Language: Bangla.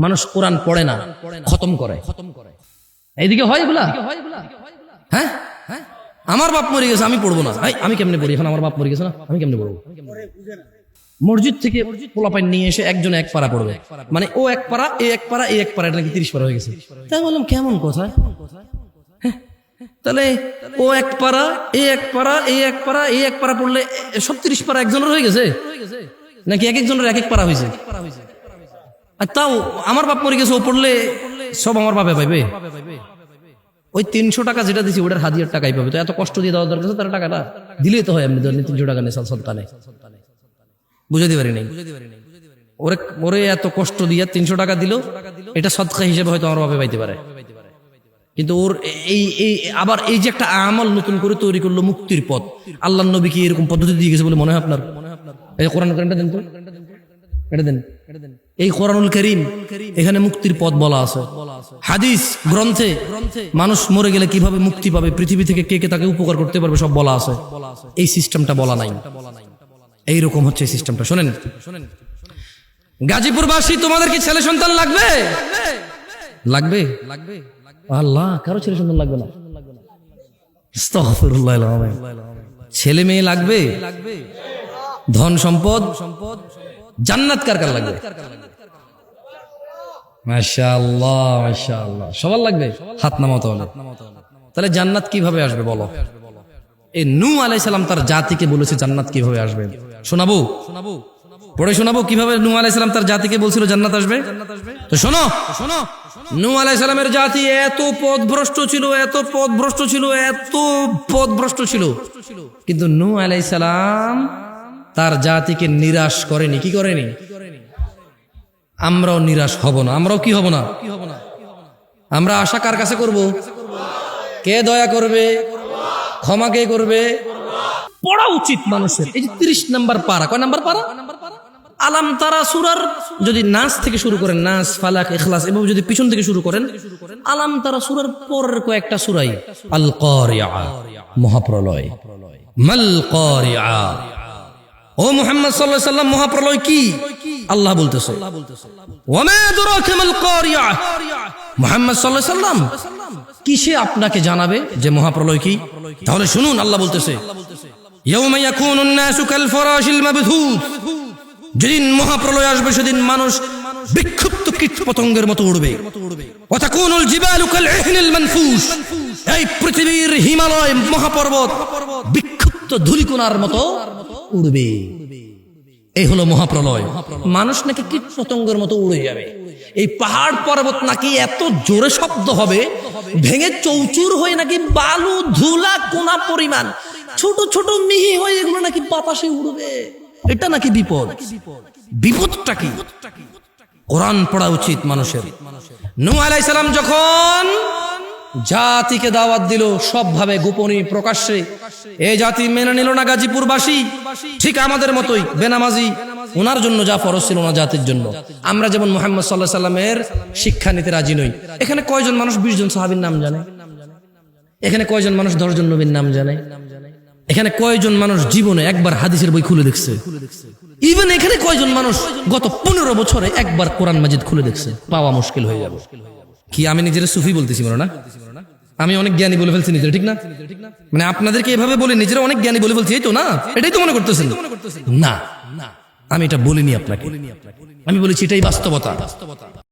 মানুষ কোরআন পড়ে না, খতম করে। এইদিকে হয় এগুলা? হ্যাঁ, আমার বাপ মরে গেছে আমি পড়বো না, আমি কেমনে পড়ি? এখন আমার বাপ মরে গেছে না, আমি কেমনে পড়বো? মসজিদ থেকে পোলাপাইন নিয়ে এসে একজন এক পারা পড়বে, মানে ও এক পারা, এ এক পারা, এ এক পারা, এটা নাকি 30 পারা হয়ে গেছে। তাই বললাম কেমন কথা? তাহলে ও এক পারা, এ এক পারা, এ এক পারা, এ এক পারা পড়লে সব 30 পারা একজনের হয়ে গেছে, নাকি এক একজনের এক এক পারা হয়েছে? আর তাও আমার বাপ মরে গেছে, ও পড়লে সব আমার বাপে পাইবে। ওই 300 টাকা যেটা দিছি ওটার হাদিয়ার টাকাই পাবে। তো এত কষ্ট দিয়ে দেওয়ার দরকার, তার টাকাটা দিলেই তো হয়। এমনি 300 টাকা নেই সন্তানে, বুঝাতে পারি নাই। ওরে এত কষ্ট দিয়ে 300 টাকা দিল, এটা সদকা হিসেবে হয়তো আমার বাপে পাইতে পারে। কিন্তু ওর এই আবার এই যে একটা আমল নতুন করে তৈরি করলো মুক্তির পথ, আল্লাহর নবী কি এরকম পদ্ধতি দিয়ে গেছে বলে মনে হয় আপনার? এই কোরআন কারিমটা দেন তো, এটা দেন। এই কোরআনুল কারীম, এখানে মুক্তির পথ বলা আছে। হাদিস গ্রন্থে মানুষ মরে গেলে কিভাবে মুক্তি পাবে, পৃথিবী থেকে কে কে তাকে উপকার করতে পারবে, সব বলা আছে। এই সিস্টেমটা বলা নাই। এইরকম হচ্ছে সিস্টেমটা। শোনেন, গাজীপুরবাসী, তোমাদের কি ছেলে সন্তান লাগবে? লাগবে? আল্লাহ, কারো ছেলে সন্তান লাগবে না? আস্তাগফিরুল্লাহ। ছেলে মেয়ে লাগবে, ধন সম্পদ, জান্নাত কার কার লাগবে? মাশাআল্লাহ, মাশাআল্লাহ, সবার লাগবে। হাত নামাও তাহলে। তাহলে জান্নাত কিভাবে আসবে বলো? এই নূহ আলাইহিস সালাম তার জাতিকে বলেছে জান্নাত কিভাবে আসবে। শোনাবো, পড়ে শোনাবো কিভাবে নূহ আলাইহিস সালাম তার জাতিকে বলছিল জান্নাত আসবে। তো শোনো, নূহ আলাইহিস সালামের জাতি এত পথভ্রষ্ট ছিল, এত পথভ্রষ্ট ছিল, এত পথভ্রষ্ট ছিল, কিন্তু নূহ আলাইহিস সালাম তার জাতিকে নিরাশ করেনি। কি করেনি? আমরাও নিরাশ হব না। আমরাও কি হব না? আমরা আশা কার কাছে করব? কে দয়া করবে, ক্ষমা কে করবে? পড়া উচিত মানুষের। এই যে 30 নাম্বার পারা, কয় নাম্বার পারা? আলাম তারা সূরার যদি নাস থেকে শুরু করেন, নাস, ফালাক, ইখলাস, এভাবে যদি পিছন থেকে শুরু করেন, আলাম তারা সূরার পরের কয়েকটা সূরাই আল কারিয়া, মহাপ্রলয়। মাল কারিয়া, ও মুহাম্মদ সাল্লাল্লাহু আলাইহি সাল্লাম, মহাপ্রলয় কি? আল্লাহ বলতেছে ওয়া মা আদরাকা মাল কারিয়া। মুহাম্মদ সাল্লাল্লাহু আলাইহি সাল্লাম, কিসে আপনাকে জানাবে যে মহাপ্রলয় কি? তাহলে শুনুন, আল্লাহ বলতেছে ইয়াউমা ইয়াকুনুন নাসু কাল ফারাশিল মাবথুথ, যেদিন মহাপ্রলয় আসবে সেদিন মানুষ বিক্ষিপ্ত কীট পতঙ্গের মতো উড়বে। ওয়া তাকুনুল জিবালু কাল ইহনিল মানফুশ, এই পৃথিবীর হিমালয় মহাপর্বত বিক্ষিপ্ত ধূলিকণার মতো উড়বে। এই হলো মহাপ্রলয়। মানুষ নাকি কীট পতঙ্গের মতো উড়ে যাবে। এই পাহাড় পর্বত নাকি এত জোরে শব্দ হবে, ভেঙে চৌচুর হয়ে নাকি বালু ধুলা কোনা পরিমাণ ছোট ছোট মিহি হয়ে এগুলো নাকি বাতাসে উড়বে। এটা নাকি বিপদ। বিপদটা কি? কোরআন পড়া উচিত মানুষের। নূহ আলাইহিস সালাম যখন জাতিকে দাওয়াত দিল সবভাবে, গোপনে, প্রকাশ্যে, এই জাতি মেনে নিল না। গাজীপুরবাসী ঠিক আমাদের মতোই বেনামাজি, ওনার জন্য যা ফরজ ছিল না জাতির জন্য। আমরা যেমন মুহাম্মদ সাল্লাল্লাহু আলাইহি সাল্লামের শিক্ষা নিতে রাজি নই। এখানে কয়জন মানুষ 20 জন সাহাবীর নাম জানে? এখানে কয়জন মানুষ 10 জন নবীর নাম জানে? এখানে কয়জন মানুষ জীবনে একবার হাদিসের বই খুলে দেখছে? ইভেন এখানে কয়জন মানুষ গত 15 বছরে একবার কোরআন মাজিদ খুলে দেখছে? পাওয়া মুশকিল হয়ে যাবে। কি আমি নিজের সুফি বলতেছি মনে না? আমি অনেক জ্ঞানী বলে ফেলছি নিজের, ঠিক না? মানে আপনাদেরকে এভাবে বলে নিজের অনেক জ্ঞানী বলে ফেলছি, এই তো না? এটাই তো মনে করতেছেন না? আমি এটা বলিনি আপনাকে, আমি বলেছি এটাই বাস্তবতা।